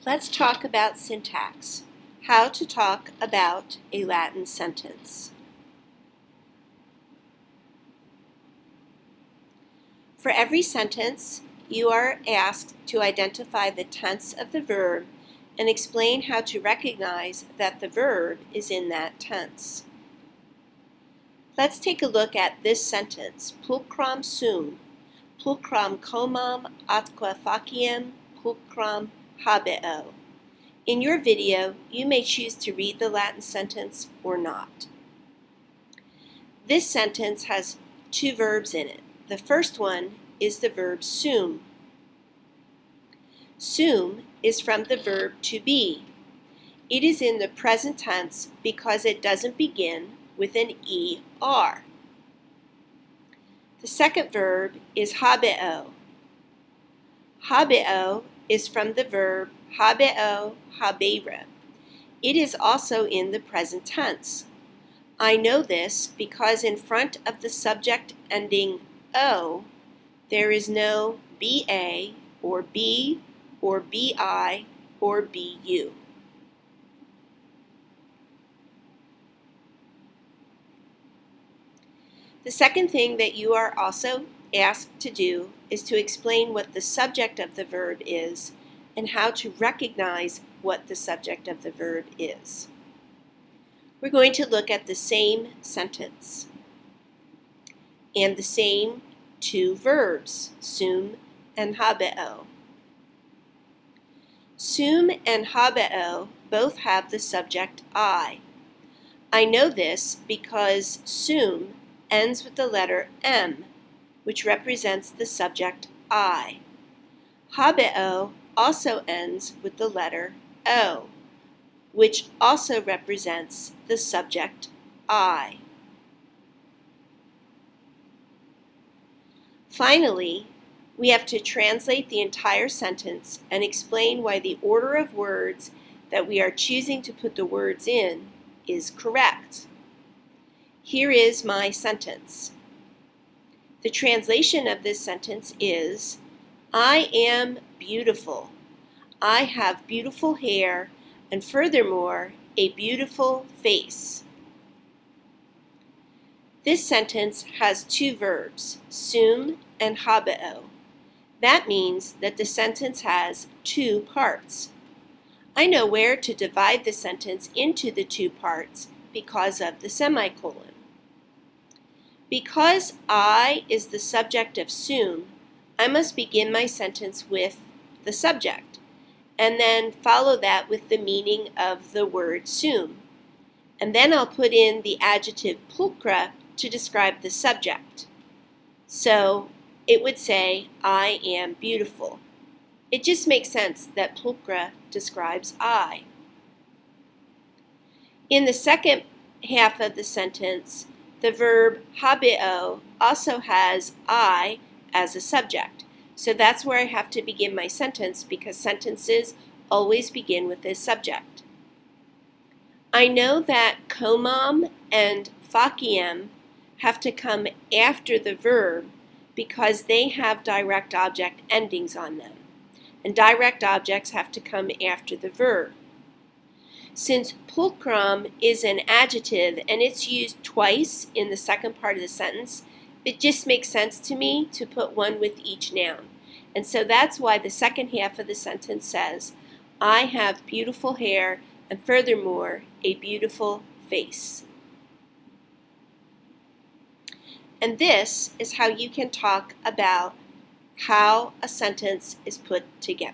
Let's talk about syntax. How to talk about a Latin sentence. For every sentence, you are asked to identify the tense of the verb and explain how to recognize that the verb is in that tense. Let's take a look at this sentence. Pulchram sum, pulchram comam atque faciem, pulchram habeo. In your video, you may choose to read the Latin sentence or not. This sentence has two verbs in it. The first one is the verb sum. Sum is from the verb to be. It is in the present tense because it doesn't begin with an ER. The second verb is habeo. Habeo is from the verb habeo habere. It is also in the present tense. I know this because in front of the subject ending O, there is no BA or B or BI or BU. The second thing that you are also asked to do is to explain what the subject of the verb is and how to recognize what the subject of the verb is. We're going to look at the same sentence and the same two verbs, sum and habeo. Sum and habeo both have the subject I. I know this because sum ends with the letter M, which represents the subject I. Habeo also ends with the letter O, which also represents the subject I. Finally, we have to translate the entire sentence and explain why the order of words that we are choosing to put the words in is correct. Here is my sentence. The translation of this sentence is, I am beautiful. I have beautiful hair and furthermore, a beautiful face. This sentence has two verbs, sum and habeo. That means that the sentence has two parts. I know where to divide the sentence into the two parts because of the semicolon. Because I is the subject of sum, I must begin my sentence with the subject, and then follow that with the meaning of the word sum. And then I'll put in the adjective pulchra to describe the subject. So it would say, I am beautiful. It just makes sense that pulchra describes I. In the second half of the sentence, the verb habeo also has I as a subject. So that's where I have to begin my sentence because sentences always begin with a subject. I know that comam and faciem have to come after the verb because they have direct object endings on them. And direct objects have to come after the verb. Since pulchram is an adjective and it's used twice in the second part of the sentence, it just makes sense to me to put one with each noun. And so that's why the second half of the sentence says, I have beautiful hair and furthermore, a beautiful face. And this is how you can talk about how a sentence is put together.